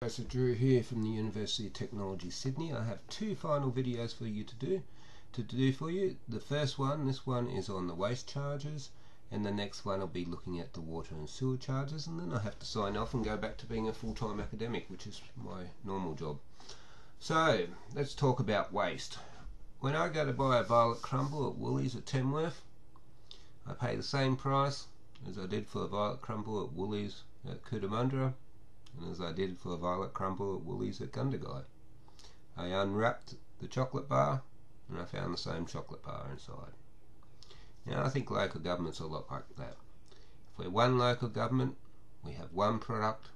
Professor Drew here from the University of Technology, Sydney. I have two final videos for you to do for you. The first one, this one is on the waste charges, and the next one will be looking at the water and sewer charges, and then I have to sign off and go back to being a full-time academic, which is my normal job. So, let's talk about waste. When I go to buy a violet crumble at Woolies at Tamworth, I pay the same price as I did for a violet crumble at Woolies at Cootamundra, and as I did for a violet crumble at Woolies at Gundagai. I unwrapped the chocolate bar and I found the same chocolate bar inside. Now I think local government's a lot like that. If we're one local government, we have one product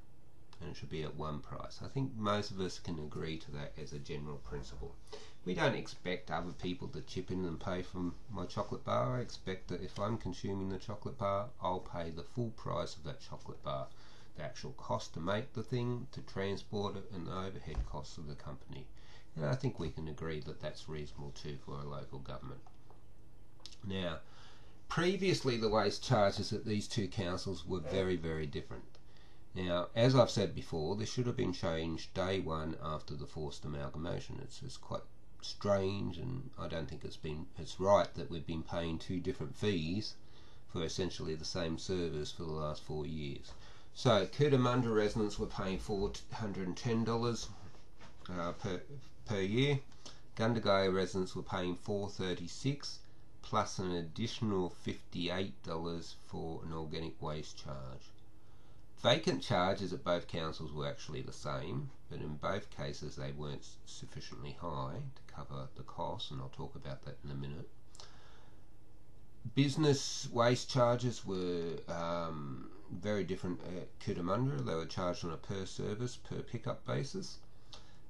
and it should be at one price. I think most of us can agree to that as a general principle. We don't expect other people to chip in and pay for my chocolate bar. I expect that if I'm consuming the chocolate bar, I'll pay the full price of that chocolate bar. The actual cost to make the thing, to transport it, and the overhead costs of the company. And I think we can agree that that's reasonable too for a local government. Now, previously the waste charges at these two councils were very, very different. Now, as I've said before, this should have been changed day one after the forced amalgamation. It's quite strange, and I don't think it's right that we've been paying two different fees for essentially the same service for the last 4 years. So Cootamundra residents were paying $410 per year. Gundagai residents were paying $436 plus an additional $58 for an organic waste charge. Vacant charges at both councils were actually the same, but in both cases they weren't sufficiently high to cover the costs, and I'll talk about that in a minute. Business waste charges were very different at Cootamundra. They were charged on a per service, per pickup basis,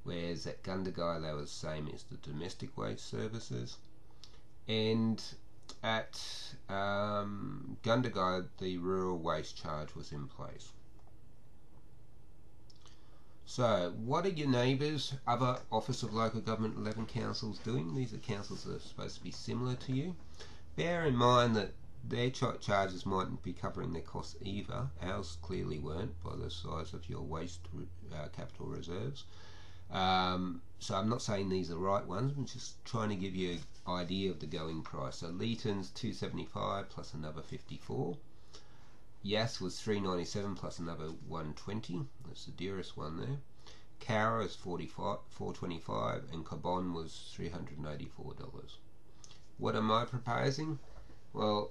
whereas at Gundagai they were the same as the domestic waste services. And at Gundagai the rural waste charge was in place. So what are your neighbours, other Office of Local Government 11 councils doing? These are councils that are supposed to be similar to you. Bear in mind that their charges mightn't be covering their costs either. Ours clearly weren't by the size of your waste capital reserves. So I'm not saying these are the right ones, I'm just trying to give you an idea of the going price. So Leeton's $275 plus another $54. Yass was $397 plus another $120. That's the dearest one there. Cowra is $425 and Cobon was $384. What am I proposing? Well,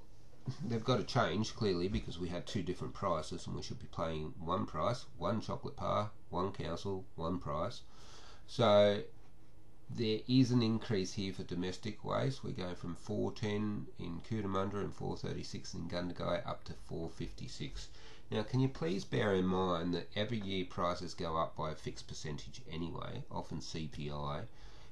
they've got to change clearly because we had two different prices and we should be paying one price, one chocolate bar, one council, one price. So there is an increase here for domestic waste. We're going from $410 in Cootamundra and $436 in Gundagai up to $456. Now can you please bear in mind that every year prices go up by a fixed percentage anyway, often CPI,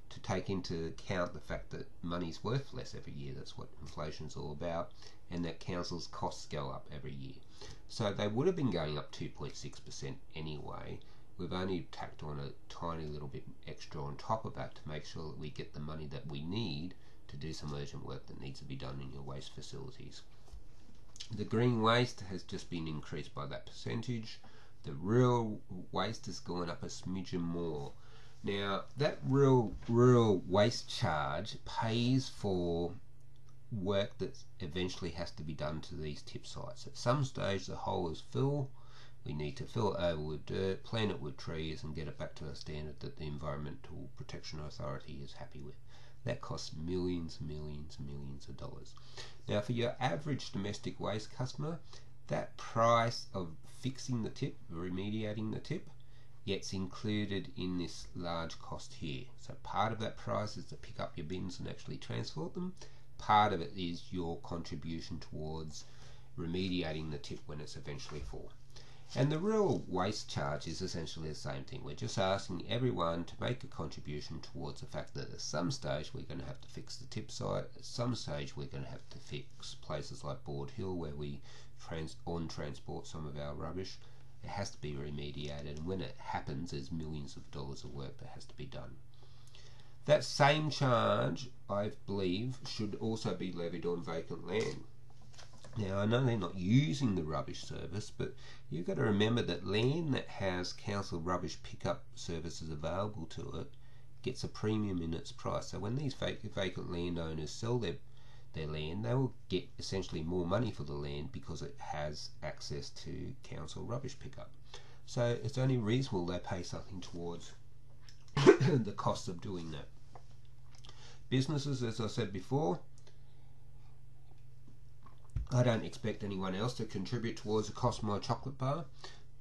to take into account the fact that money's worth less every year. That's what inflation's all about, and that councils' costs go up every year. So they would have been going up 2.6% anyway. We've only tacked on a tiny little bit extra on top of that to make sure that we get the money that we need to do some urgent work that needs to be done in your waste facilities. The green waste has just been increased by that percentage. The rural waste has gone up a smidgen more. Now that rural waste charge pays for work that eventually has to be done to these tip sites. At some stage the hole is full, we need to fill it over with dirt, plant it with trees and get it back to a standard that the Environmental Protection Authority is happy with. That costs millions of dollars. Now for your average domestic waste customer, that price of fixing the tip, remediating the tip, gets included in this large cost here. So part of that price is to pick up your bins and actually transport them. Part of it is your contribution towards remediating the tip when it's eventually full. And the rural waste charge is essentially the same thing. We're just asking everyone to make a contribution towards the fact that at some stage we're going to have to fix the tip site. At some stage we're going to have to fix places like Board Hill where we transport some of our rubbish. It has to be remediated, and when it happens there's millions of dollars of work that has to be done. That same charge, I believe, should also be levied on vacant land. Now, I know they're not using the rubbish service, but you've got to remember that land that has council rubbish pickup services available to it gets a premium in its price. So when these vacant landowners sell their land, they will get essentially more money for the land because it has access to council rubbish pickup. So it's only reasonable they pay something towards the cost of doing that. Businesses, as I said before, I don't expect anyone else to contribute towards the cost of my chocolate bar.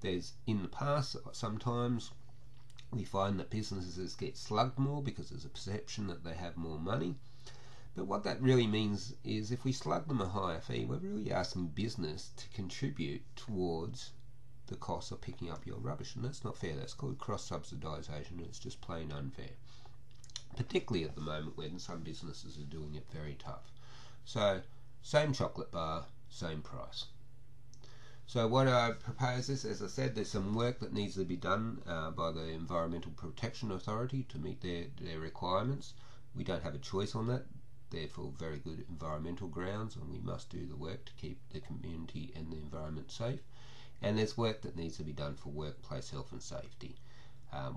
There's, in the past, sometimes we find that businesses get slugged more because there's a perception that they have more money. But what that really means is if we slug them a higher fee, we're really asking business to contribute towards the cost of picking up your rubbish, and that's not fair. That's called cross-subsidisation. It's just plain unfair, particularly at the moment when some businesses are doing it very tough. So, same chocolate bar, same price. So what I propose is, as I said, there's some work that needs to be done by the Environmental Protection Authority to meet their requirements. We don't have a choice on that. They're for very good environmental grounds, and we must do the work to keep the community and the environment safe. And there's work that needs to be done for workplace health and safety.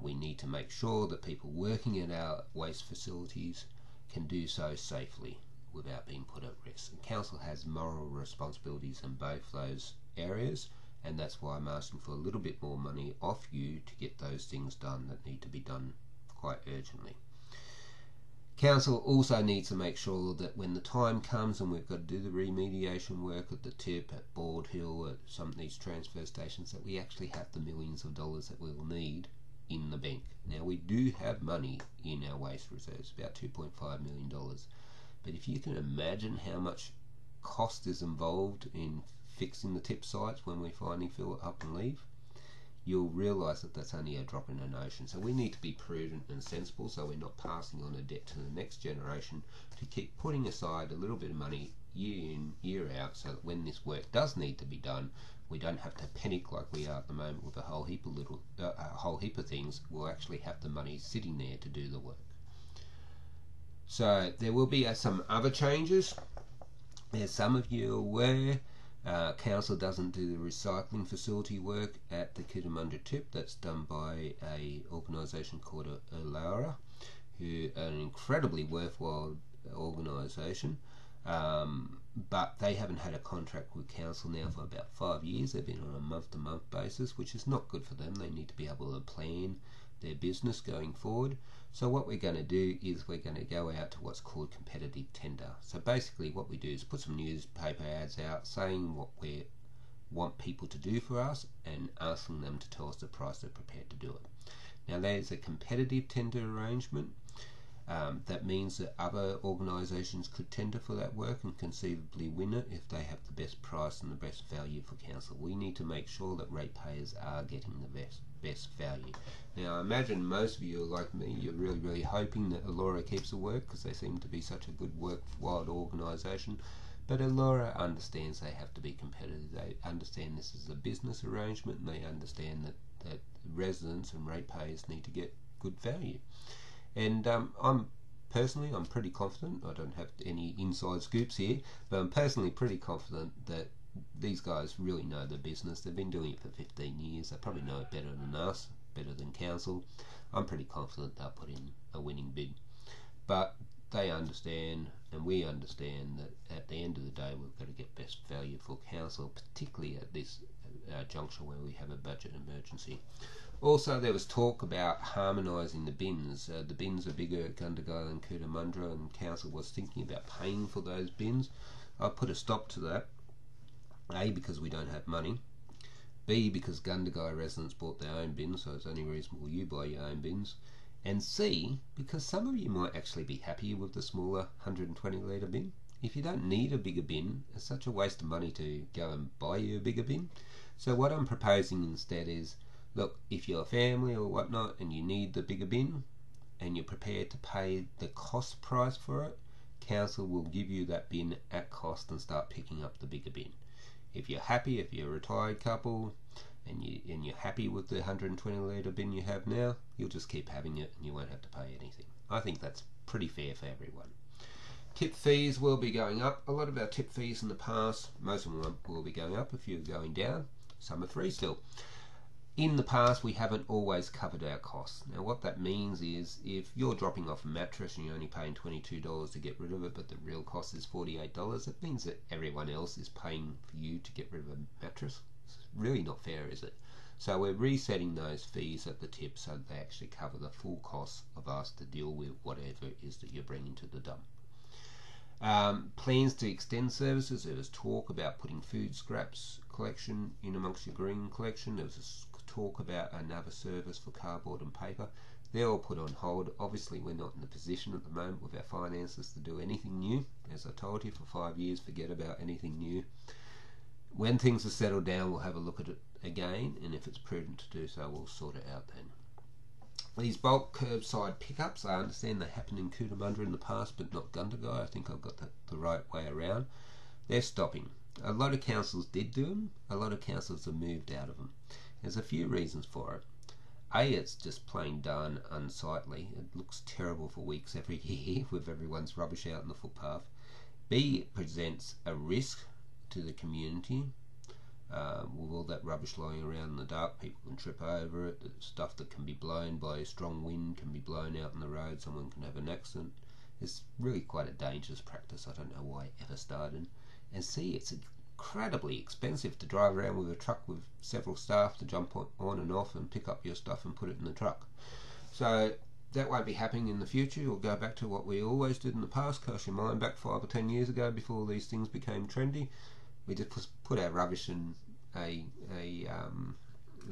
We need to make sure that people working at our waste facilities can do so safely without being put at risk. And council has moral responsibilities in both those areas, and that's why I'm asking for a little bit more money off you to get those things done that need to be done quite urgently. Council also needs to make sure that when the time comes and we've got to do the remediation work at the tip, at Board Hill, at some of these transfer stations, that we actually have the millions of dollars that we'll need in the bank. Now, we do have money in our waste reserves, about $2.5 million. But if you can imagine how much cost is involved in fixing the tip sites when we finally fill it up and leave, you'll realise that that's only a drop in an ocean. So we need to be prudent and sensible so we're not passing on a debt to the next generation, to keep putting aside a little bit of money year in, year out, so that when this work does need to be done, we don't have to panic like we are at the moment with a whole heap of things. We'll actually have the money sitting there to do the work. So there will be some other changes. As some of you are aware, council doesn't do the recycling facility work at the Cootamundra tip. That's done by a organisation called Laura, who are an incredibly worthwhile organisation, but they haven't had a contract with council now for about 5 years. They've been on a month-to-month basis, which is not good for them. They need to be able to plan their business going forward. So what we're going to do is we're going to go out to what's called competitive tender. So basically what we do is put some newspaper ads out saying what we want people to do for us and asking them to tell us the price they're prepared to do it. Now there's a competitive tender arrangement. That means that other organisations could tender for that work and conceivably win it if they have the best price and the best value for council. We need to make sure that ratepayers are getting the best value. Now I imagine most of you are like me, you're really hoping that Allura keeps the work because they seem to be such a good worthwhile organisation, but Allura understands they have to be competitive. They understand this is a business arrangement, and they understand that residents and ratepayers need to get good value. And I'm pretty confident, I don't have any inside scoops here, but I'm personally pretty confident that these guys really know the business. They've been doing it for 15 years. They probably know it better than us, better than council. I'm pretty confident they'll put in a winning bid. But they understand, and we understand, that at the end of the day we've got to get best value for council, particularly at this juncture where we have a budget emergency. Also, there was talk about harmonising the bins. The bins are bigger at Gundagai than Cootamundra, and council was thinking about paying for those bins. I put a stop to that. A, because we don't have money. B, because Gundagai residents bought their own bins, so it's only reasonable you buy your own bins. And C, because some of you might actually be happier with the smaller 120 litre bin. If you don't need a bigger bin, it's such a waste of money to go and buy you a bigger bin. So what I'm proposing instead is, look, if you're a family or whatnot and you need the bigger bin and you're prepared to pay the cost price for it, council will give you that bin at cost and start picking up the bigger bin. If you're happy, if you're a retired couple and you're happy with the 120 litre bin you have now, you'll just keep having it and you won't have to pay anything. I think that's pretty fair for everyone. Tip fees will be going up. A lot of our tip fees in the past, most of them will be going up. A few are going down. Some are free still. In the past, we haven't always covered our costs. Now, what that means is if you're dropping off a mattress and you're only paying $22 to get rid of it, but the real cost is $48, it means that everyone else is paying for you to get rid of a mattress. It's really not fair, is it? So we're resetting those fees at the tip so that they actually cover the full cost of us to deal with whatever it is that you're bringing to the dump. Plans to extend services. There was talk about putting food scraps collection in amongst your green collection. There was talk about another service for cardboard and paper. They're all put on hold. Obviously, we're not in the position at the moment with our finances to do anything new. As I told you, for 5 years, forget about anything new. When things are settled down, we'll have a look at it again, and if it's prudent to do so, we'll sort it out then. These bulk curbside pickups, I understand they happened in Cootamundra in the past, but not Gundagai. I think I've got the right way around. They're stopping. A lot of councils did do them. A lot of councils have moved out of them. There's a few reasons for it. A, it's just plain darn unsightly. It looks terrible for weeks every year with everyone's rubbish out in the footpath. B, it presents a risk to the community. With all that rubbish lying around in the dark, people can trip over it. The stuff that can be blown by a strong wind can be blown out on the road. Someone can have an accident. It's really quite a dangerous practice. I don't know why it ever started. And C, it's incredibly expensive to drive around with a truck with several staff to jump on and off and pick up your stuff and put it in the truck. So that won't be happening in the future. We'll go back to what we always did in the past. Cast your mind back 5 or 10 years ago before these things became trendy. We just put our rubbish in a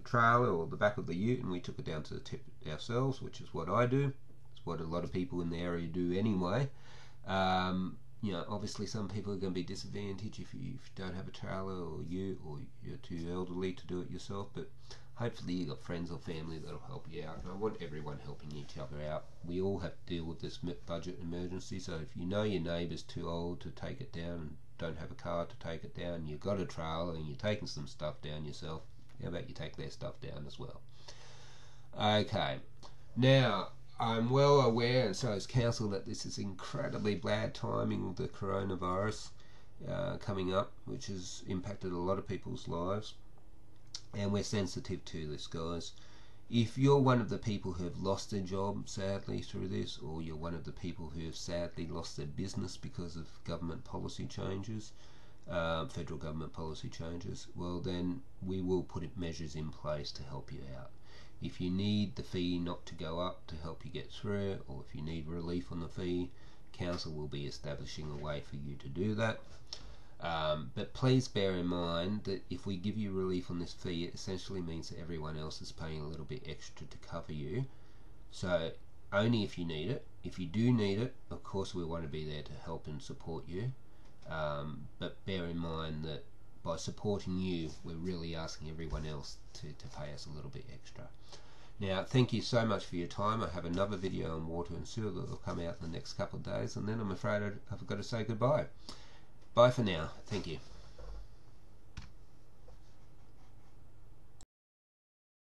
trailer or the back of the ute, and we took it down to the tip ourselves, which is what I do. It's what a lot of people in the area do anyway. You know, obviously some people are going to be disadvantaged if you don't have a trailer or ute, or you're too elderly to do it yourself, but hopefully you've got friends or family that'll help you out. And I want everyone helping each other out. We all have to deal with this budget emergency, so if you know your neighbour's too old to take it down and don't have a car to take it down, you've got a trailer and you're taking some stuff down yourself, how about you take their stuff down as well? Okay, now I'm well aware, and so is council, that this is incredibly bad timing with the coronavirus coming up, which has impacted a lot of people's lives, and we're sensitive to this, guys. If you're one of the people who have lost their job sadly through this, or you're one of the people who have sadly lost their business because of government policy changes, federal government policy changes, well then we will put measures in place to help you out. If you need the fee not to go up to help you get through it, or if you need relief on the fee, council will be establishing a way for you to do that. But please bear in mind that if we give you relief on this fee, it essentially means that everyone else is paying a little bit extra to cover you. So only if you need it. If you do need it, of course we want to be there to help and support you. But bear in mind that by supporting you, we're really asking everyone else to pay us a little bit extra. Now, thank you so much for your time. I have another video on water and sewer that will come out in the next couple of days, and then I'm afraid I've got to say goodbye. Bye for now. Thank you.